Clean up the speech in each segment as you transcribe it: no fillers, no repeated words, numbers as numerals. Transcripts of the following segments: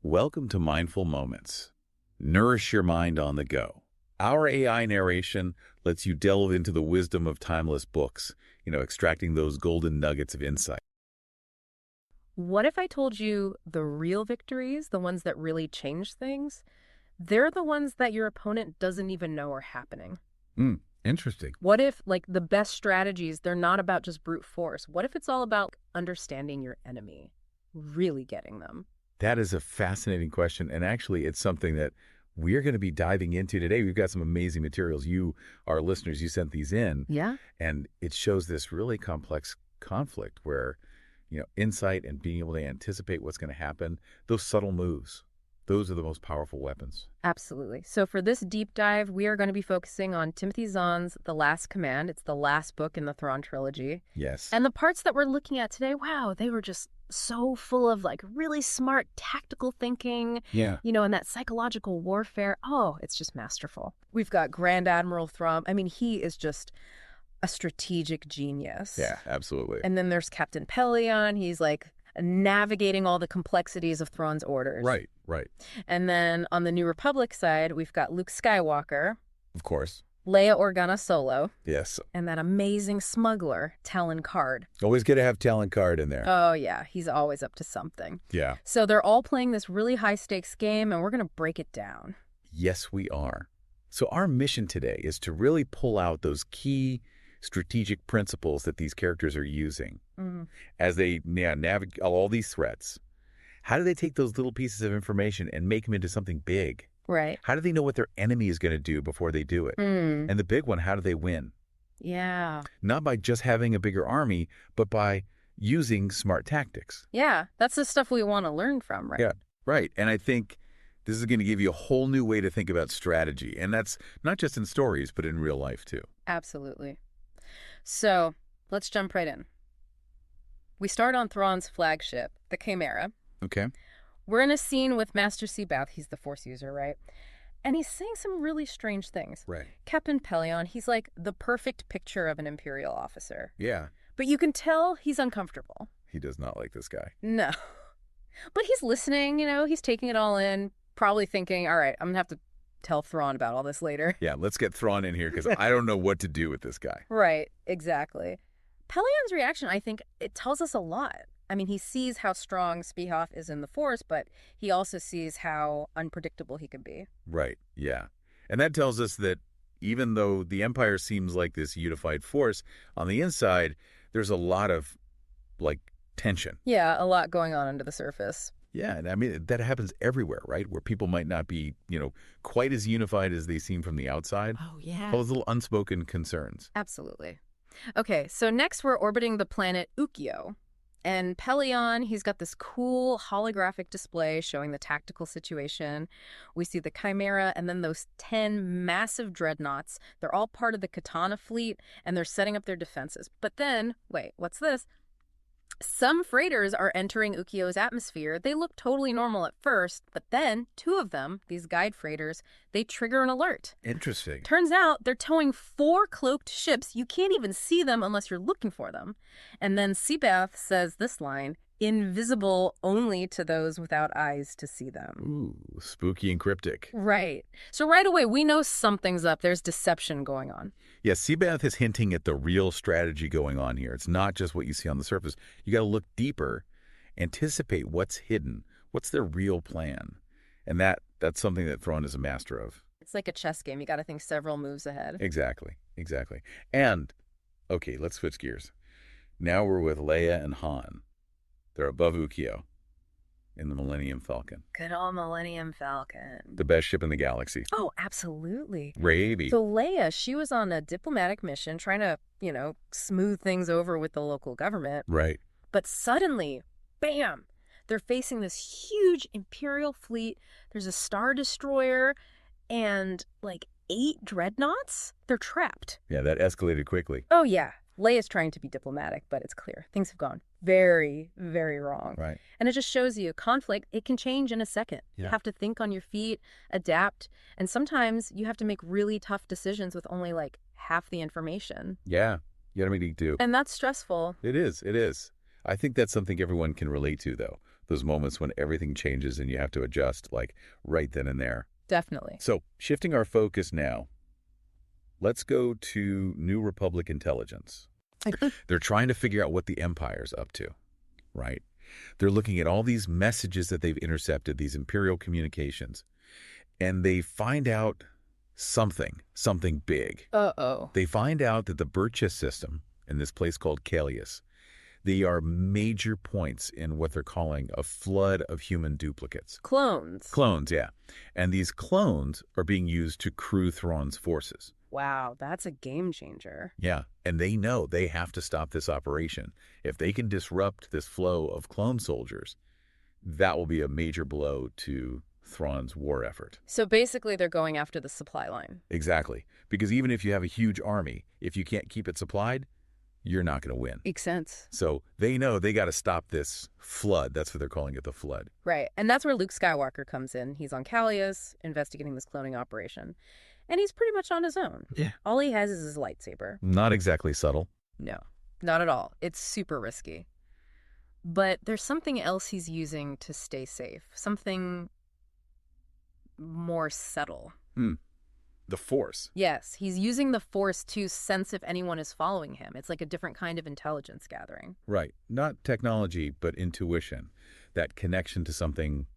Welcome to Mindful Moments. Nourish your mind on the go. Our AI narration lets you delve into the wisdom of timeless books, extracting those golden nuggets of insight. What if I told you the real victories, the ones that really change things, they're the ones that your opponent doesn't even know are happening? Interesting. What if, the best strategies, they're not about just brute force? What if it's all about understanding your enemy, really getting them? That is a fascinating question, and actually it's something that we're going to be diving into today. We've got some amazing materials. You, our listeners, you sent these in, Yeah? and it shows this really complex conflict where, insight and being able to anticipate what's going to happen, those subtle moves, those are the most powerful weapons. Absolutely. So for this deep dive, we are going to be focusing on Timothy Zahn's The Last Command. It's the last book in the Thrawn trilogy. Yes. And the parts that we're looking at today, wow, they were just so full of really smart tactical thinking, Yeah. and that psychological warfare. Oh, it's just masterful. We've got Grand Admiral Thrawn. I mean, he is just a strategic genius. Yeah, absolutely. And then there's Captain Pellaeon. He's navigating all the complexities of Thrawn's orders. Right. And then on the New Republic side, we've got Luke Skywalker, Of course. Leia Organa Solo, Yes. and that amazing smuggler, Talon Card. Always good to have Talon Card in there. Oh, yeah, he's always up to something. Yeah. So they're all playing this really high-stakes game, and we're going to break it down. Yes, we are. So our mission today is to really pull out those key strategic principles that these characters are using as they navigate all these threats. How do they take those little pieces of information and make them into something big? Right. How do they know what their enemy is going to do before they do it? And the big one, how do they win? Yeah. Not by just having a bigger army, but by using smart tactics. Yeah, that's the stuff we want to learn from, right? Yeah, right. And I think this is going to give you a whole new way to think about strategy. And that's not just in stories, but in real life, too. Absolutely. So let's jump right in. We start on Thrawn's flagship, the Chimera. Okay. We're in a scene with Master C'baoth. He's the Force user, right? And he's saying some really strange things. Right. Captain Pellaeon, he's like the perfect picture of an Imperial officer. Yeah. But you can tell he's uncomfortable. He does not like this guy. No. But he's listening, he's taking it all in, probably thinking, all right, I'm going to have to tell Thrawn about all this later. Yeah, let's get Thrawn in here because I don't know what to do with this guy. Right, exactly. Pellaeon's reaction, I think, it tells us a lot. I mean, he sees how strong C'baoth is in the Force, but he also sees how unpredictable he can be. Right, yeah. And that tells us that even though the Empire seems like this unified force, on the inside, there's a lot of, tension. Yeah, a lot going on under the surface. Yeah, and I mean, that happens everywhere, right? Where people might not be, quite as unified as they seem from the outside. Oh, yeah. All those little unspoken concerns. Absolutely. Okay, so next we're orbiting the planet Ukio. And Pellaeon, he's got this cool holographic display showing the tactical situation. We see the Chimera and then those 10 massive dreadnoughts. They're all part of the Katana fleet, and they're setting up their defenses. But then, wait, what's this? Some freighters are entering Ukio's atmosphere. They look totally normal at first, but then 2 of them, these guide freighters, they trigger an alert. Interesting. Turns out they're towing 4 cloaked ships. You can't even see them unless you're looking for them. And then C'baoth says this line, invisible only to those without eyes to see them. Ooh, spooky and cryptic. Right. So right away, we know something's up. There's deception going on. Yeah, C'baoth is hinting at the real strategy going on here. It's not just what you see on the surface. You got to look deeper, anticipate what's hidden, what's their real plan. And that's something that Thrawn is a master of. It's like a chess game. You got to think several moves ahead. Exactly. And, okay, let's switch gears. Now we're with Leia and Han. They're above Ukio in the Millennium Falcon. Good old Millennium Falcon. The best ship in the galaxy. Oh, absolutely. Ravy. So Leia, she was on a diplomatic mission trying to, smooth things over with the local government. Right. But suddenly, bam, they're facing this huge Imperial fleet. There's a Star Destroyer and 8 dreadnoughts. They're trapped. Yeah, that escalated quickly. Oh, yeah. Leia's trying to be diplomatic, but it's clear. Things have gone very, very wrong. Right. And it just shows you conflict, it can change in a second. Yeah. You have to think on your feet, adapt, and sometimes you have to make really tough decisions with only half the information. Yeah. You got to make do. And that's stressful. It is. I think that's something everyone can relate to, though. Those moments when everything changes and you have to adjust, like right then and there. Definitely. So, shifting our focus now, let's go to New Republic intelligence. They're trying to figure out what the Empire's up to, right? They're looking at all these messages that they've intercepted, these Imperial communications, and they find out something big. Uh-oh. They find out that the Birchess system, in this place called Callius, they are major points in what they're calling a flood of human duplicates. Clones. Clones, yeah. And these clones are being used to crew Thrawn's forces. Wow, that's a game changer. Yeah, and they know they have to stop this operation. If they can disrupt this flow of clone soldiers, that will be a major blow to Thrawn's war effort. So basically they're going after the supply line. Exactly. Because even if you have a huge army, if you can't keep it supplied, you're not going to win. Makes sense. So they know they got to stop this flood. That's what they're calling it, the flood. Right, and that's where Luke Skywalker comes in. He's on Callius, investigating this cloning operation. And he's pretty much on his own. Yeah. All he has is his lightsaber. Not exactly subtle. No, not at all. It's super risky. But there's something else he's using to stay safe. Something more subtle. The Force. Yes, he's using the Force to sense if anyone is following him. It's like a different kind of intelligence gathering. Right. Not technology, but intuition. That connection to something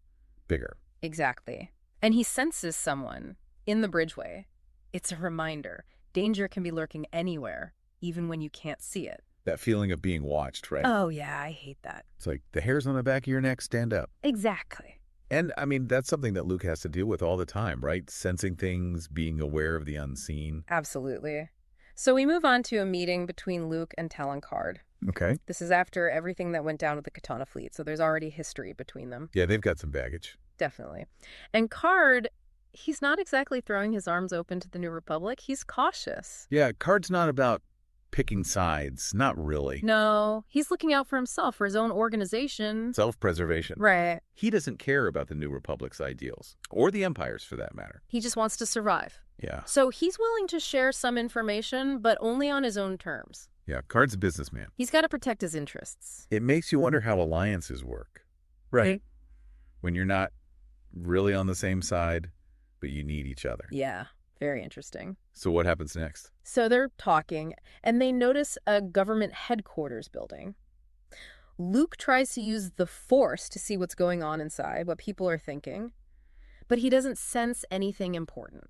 bigger. Exactly. And he senses someone in the bridgeway. It's a reminder. Danger can be lurking anywhere, even when you can't see it. That feeling of being watched, right? Oh, yeah, I hate that. It's like the hairs on the back of your neck stand up. Exactly. And, I mean, that's something that Luke has to deal with all the time, right? Sensing things, being aware of the unseen. Absolutely. So we move on to a meeting between Luke and Talon Card. Okay. This is after everything that went down with the Katana fleet, so there's already history between them. Yeah, they've got some baggage. Definitely. And Card, he's not exactly throwing his arms open to the New Republic. He's cautious. Yeah, Card's not about picking sides. Not really. No, he's looking out for himself, for his own organization. Self-preservation. Right. He doesn't care about the New Republic's ideals, or the Empire's for that matter. He just wants to survive. Yeah. So he's willing to share some information, but only on his own terms. Yeah, Card's a businessman. He's got to protect his interests. It makes you wonder how alliances work. Right. When you're not really on the same side, but you need each other. Yeah, very interesting. So what happens next? So they're talking, and they notice a government headquarters building. Luke tries to use the Force to see what's going on inside, what people are thinking, but he doesn't sense anything important.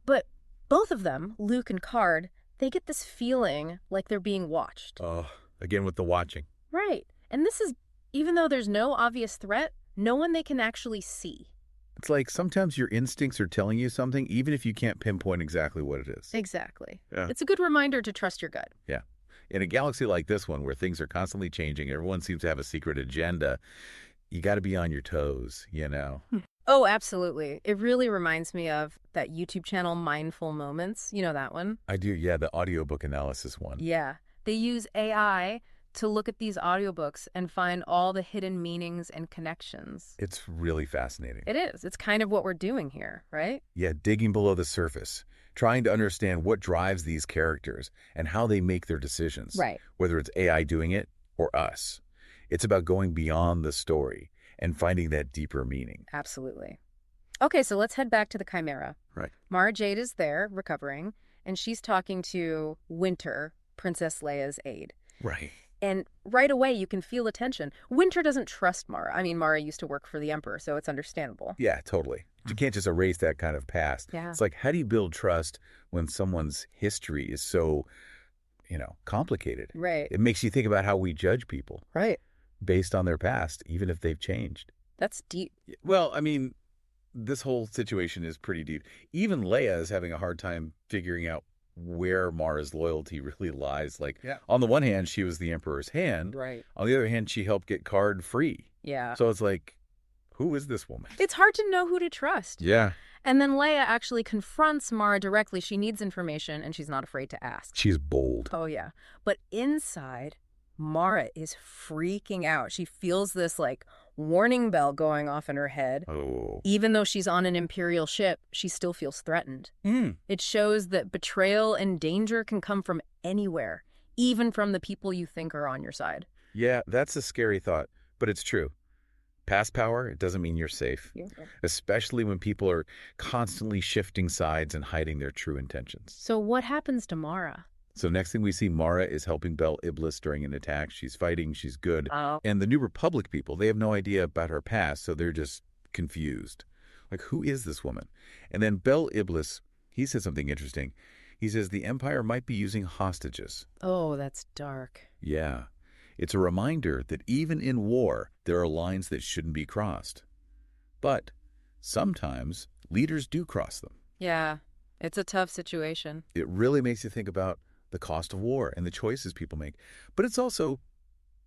But both of them, Luke and Card, they get this feeling like they're being watched. Oh, again with the watching. Right. And this is, even though there's no obvious threat, no one they can actually see. It's like sometimes your instincts are telling you something, even if you can't pinpoint exactly what it is. Exactly. Yeah. It's a good reminder to trust your gut. Yeah. In a galaxy like this one, where things are constantly changing, everyone seems to have a secret agenda, you got to be on your toes, you know? Oh, absolutely. It really reminds me of that YouTube channel, Mindful Moments. You know that one? I do, yeah, the audiobook analysis one. Yeah. They use AI to look at these audiobooks and find all the hidden meanings and connections. It's really fascinating. It is. It's kind of what we're doing here, right? Yeah, digging below the surface, trying to understand what drives these characters and how they make their decisions. Right. Whether it's AI doing it or us. It's about going beyond the story and finding that deeper meaning. Absolutely. Okay, so let's head back to the Chimera. Right. Mara Jade is there, recovering, and she's talking to Winter, Princess Leia's aide. Right. And right away, you can feel the tension. Winter doesn't trust Mara. I mean, Mara used to work for the Emperor, so it's understandable. Yeah, totally. You can't just erase that kind of past. Yeah. It's like, how do you build trust when someone's history is so, complicated? Right. It makes you think about how we judge people Right. based on their past, even if they've changed. That's deep. Well, I mean, this whole situation is pretty deep. Even Leia is having a hard time figuring out where Mara's loyalty really lies. Like, on the one hand, she was the Emperor's hand. Right. On the other hand, she helped get Card free. Yeah. So it's like, who is this woman? It's hard to know who to trust. Yeah. And then Leia actually confronts Mara directly. She needs information, and she's not afraid to ask. She's bold. Oh, yeah. But inside, Mara is freaking out. She feels this, warning bell going off in her head. Oh. Even though she's on an Imperial ship, she still feels threatened. It shows that betrayal and danger can come from anywhere, even from the people you think are on your side. Yeah, that's a scary thought, but it's true. Past power, it doesn't mean you're safe, Yeah. especially when people are constantly shifting sides and hiding their true intentions. So what happens to Mara? So next thing we see, Mara is helping Bel Iblis during an attack. She's fighting, she's good. Oh. And the New Republic people, they have no idea about her past, so they're just confused. Like, who is this woman? And then Bel Iblis, he said something interesting. He says the Empire might be using hostages. Oh, that's dark. Yeah. It's a reminder that even in war, there are lines that shouldn't be crossed. But sometimes leaders do cross them. Yeah, it's a tough situation. It really makes you think about the cost of war and the choices people make. But it's also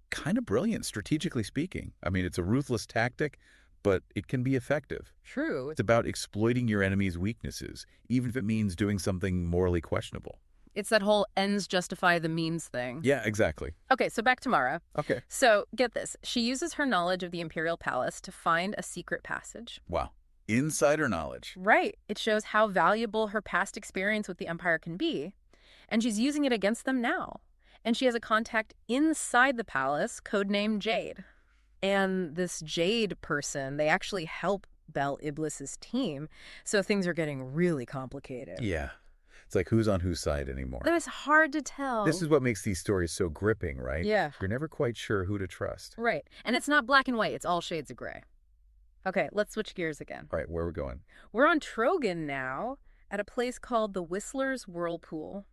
kind of brilliant, strategically speaking. I mean, it's a ruthless tactic, but it can be effective. True. It's about exploiting your enemy's weaknesses, even if it means doing something morally questionable. It's that whole ends justify the means thing. Yeah, exactly. Okay, so back to Mara. Okay. So get this. She uses her knowledge of the Imperial Palace to find a secret passage. Wow. Insider knowledge. Right. It shows how valuable her past experience with the Empire can be. And she's using it against them now. And she has a contact inside the palace, codenamed Jade. And this Jade person, they actually help Bel Iblis's team. So things are getting really complicated. Yeah. It's like who's on whose side anymore. It's hard to tell. This is what makes these stories so gripping, right? Yeah. You're never quite sure who to trust. Right. And it's not black and white. It's all shades of gray. Okay, let's switch gears again. All right, where are we going? We're on Trogan now at a place called the Whistler's Whirlpool.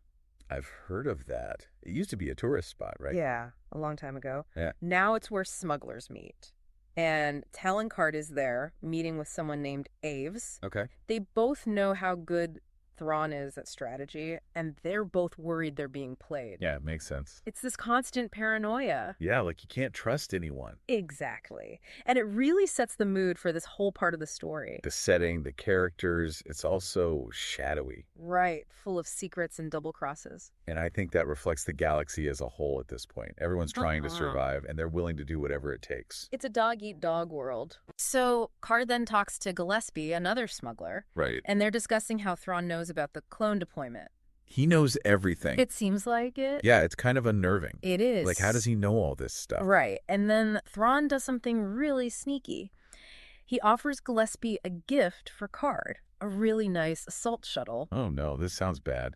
I've heard of that. It used to be a tourist spot, right? Yeah, a long time ago. Yeah. Now it's where smugglers meet. And Talon-Karrde is there, meeting with someone named Aves. Okay. They both know how good Thrawn is at strategy, and they're both worried they're being played. Yeah, it makes sense. It's this constant paranoia. Yeah, like you can't trust anyone. Exactly. And it really sets the mood for this whole part of the story. The setting, the characters, it's also shadowy. Right, full of secrets and double crosses. And I think that reflects the galaxy as a whole at this point. Everyone's trying to survive, and they're willing to do whatever it takes. It's a dog-eat-dog world. So Karrde then talks to Gillespie, another smuggler. Right. And they're discussing how Thrawn knows about the clone deployment. He knows everything. It seems like it. Yeah, it's kind of unnerving. It is. Like, how does he know all this stuff? Right. And then Thrawn does something really sneaky. He offers Gillespie a gift for Karrde, a really nice assault shuttle. Oh, no, this sounds bad.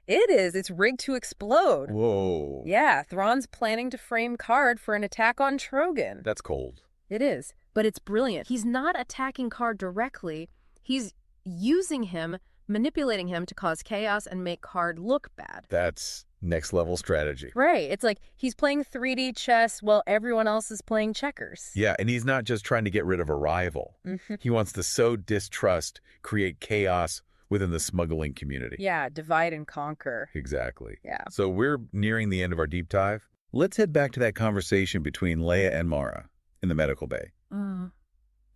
It is. It's rigged to explode. Whoa. Yeah, Thrawn's planning to frame Karrde for an attack on Trogan. That's cold. It is. But it's brilliant. He's not attacking Karrde directly. He's using him, manipulating him to cause chaos and make Karrde look bad. That's next level strategy. Right. It's like he's playing 3D chess while everyone else is playing checkers. Yeah, and he's not just trying to get rid of a rival. He wants to sow distrust, create chaos within the smuggling community. Yeah, divide and conquer. Exactly. Yeah. So we're nearing the end of our deep dive. Let's head back to that conversation between Leia and Mara in the medical bay.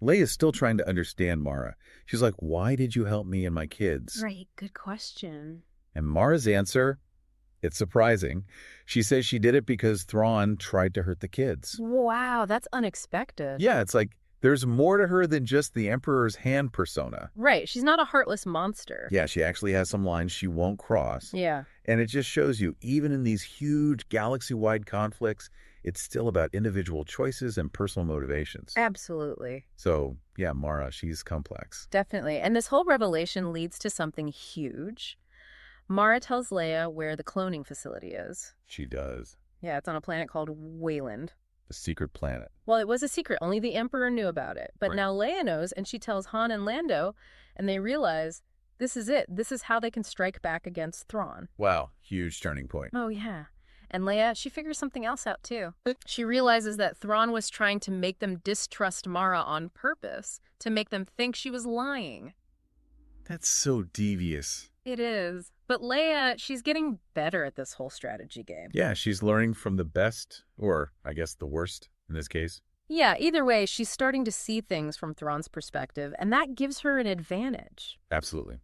Leia's still trying to understand Mara. She's like, why did you help me and my kids? Right, good question. And Mara's answer, it's surprising. She says she did it because Thrawn tried to hurt the kids. Wow, that's unexpected. Yeah, it's like there's more to her than just the Emperor's hand persona. Right, she's not a heartless monster. Yeah, she actually has some lines she won't cross. Yeah. And it just shows you, even in these huge galaxy-wide conflicts, it's still about individual choices and personal motivations. Absolutely. So, yeah, Mara, she's complex. Definitely. And this whole revelation leads to something huge. Mara tells Leia where the cloning facility is. She does. Yeah, it's on a planet called Wayland. The secret planet. Well, it was a secret. Only the Emperor knew about it. But Right. now Leia knows, and she tells Han and Lando, and they realize this is it. This is how they can strike back against Thrawn. Wow, huge turning point. Oh, yeah. And Leia, she figures something else out, too. She realizes that Thrawn was trying to make them distrust Mara on purpose, to make them think she was lying. That's so devious. It is. But Leia, she's getting better at this whole strategy game. Yeah, she's learning from the best, or I guess the worst in this case. Yeah, either way, she's starting to see things from Thrawn's perspective, and that gives her an advantage. Absolutely.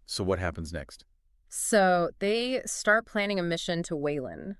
So what happens next? So they start planning a mission to Wayland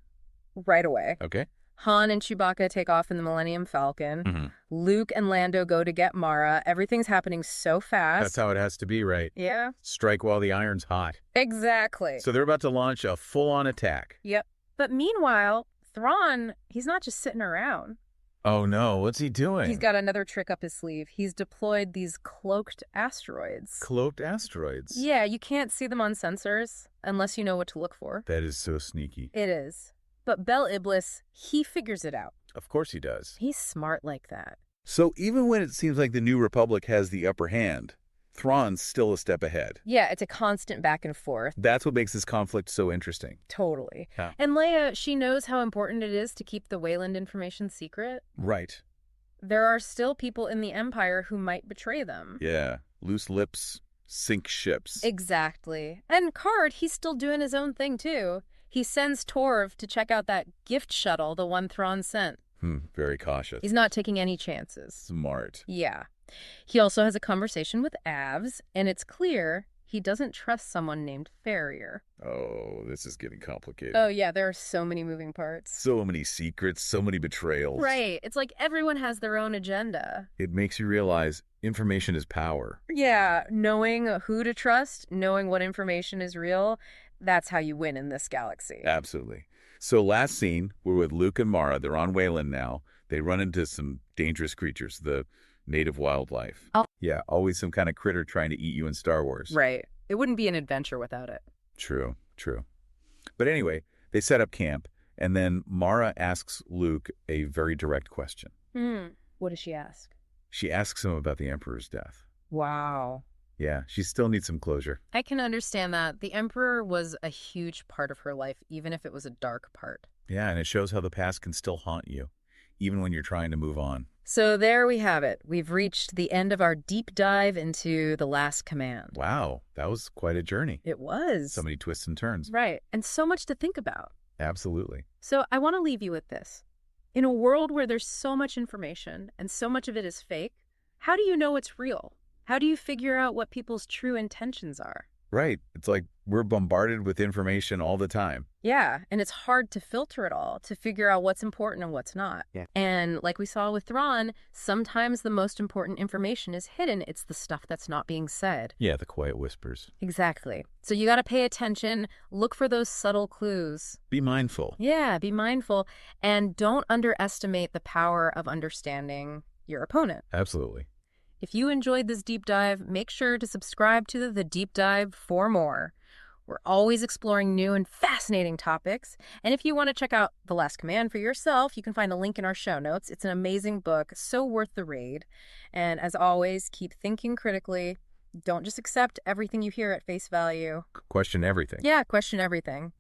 right away. Okay. Han and Chewbacca take off in the Millennium Falcon. Mm-hmm. Luke and Lando go to get Mara. Everything's happening so fast. That's how it has to be, right? Yeah. Strike while the iron's hot. Exactly. So they're about to launch a full-on attack. Yep. But meanwhile, Thrawn, he's not just sitting around. Oh no, what's he doing? He's got another trick up his sleeve. He's deployed these cloaked asteroids. Cloaked asteroids. Yeah, you can't see them on sensors unless you know what to look for. That is so sneaky. It is. But Bel Iblis, he figures it out. Of course he does. He's smart like that. So even when it seems like the New Republic has the upper hand, Thrawn's still a step ahead. Yeah, it's a constant back and forth. That's what makes this conflict so interesting. Totally. Yeah. And Leia, she knows how important it is to keep the Wayland information secret. Right. There are still people in the Empire who might betray them. Yeah. Loose lips sink ships. Exactly. And Card, he's still doing his own thing, too. He sends Torv to check out that gift shuttle, the one Thrawn sent. Very cautious. He's not taking any chances. Smart. Yeah. He also has a conversation with Avs, and it's clear he doesn't trust someone named Farrier. Oh, this is getting complicated. Oh, yeah, there are so many moving parts. So many secrets, so many betrayals. Right. It's like everyone has their own agenda. It makes you realize information is power. Yeah, knowing who to trust, knowing what information is real, that's how you win in this galaxy. Absolutely. So last scene, we're with Luke and Mara. They're on Wayland now. They run into some dangerous creatures, the native wildlife. Oh. Yeah, always some kind of critter trying to eat you in Star Wars. Right. It wouldn't be an adventure without it. True, true. But anyway, they set up camp, and then Mara asks Luke a very direct question. What does she ask? She asks him about the Emperor's death. Wow. Yeah, she still needs some closure. I can understand that. The Emperor was a huge part of her life, even if it was a dark part. Yeah, and it shows how the past can still haunt you, even when you're trying to move on. So there we have it. We've reached the end of our deep dive into The Last Command. Wow, that was quite a journey. It was. So many twists and turns. Right, and so much to think about. Absolutely. So I want to leave you with this. In a world where there's so much information and so much of it is fake, how do you know it's real? How do you figure out what people's true intentions are? Right. It's like we're bombarded with information all the time. Yeah, and it's hard to filter it all, to figure out what's important and what's not. Yeah. And like we saw with Thrawn, sometimes the most important information is hidden. It's the stuff that's not being said. Yeah, the quiet whispers. Exactly. So you got to pay attention, look for those subtle clues. Be mindful. Yeah, be mindful, and don't underestimate the power of understanding your opponent. Absolutely. If you enjoyed this deep dive, make sure to subscribe to the Deep Dive for more. We're always exploring new and fascinating topics. And if you want to check out The Last Command for yourself, you can find a link in our show notes. It's an amazing book, so worth the read. And as always, keep thinking critically. Don't just accept everything you hear at face value. Question everything. Yeah, question everything.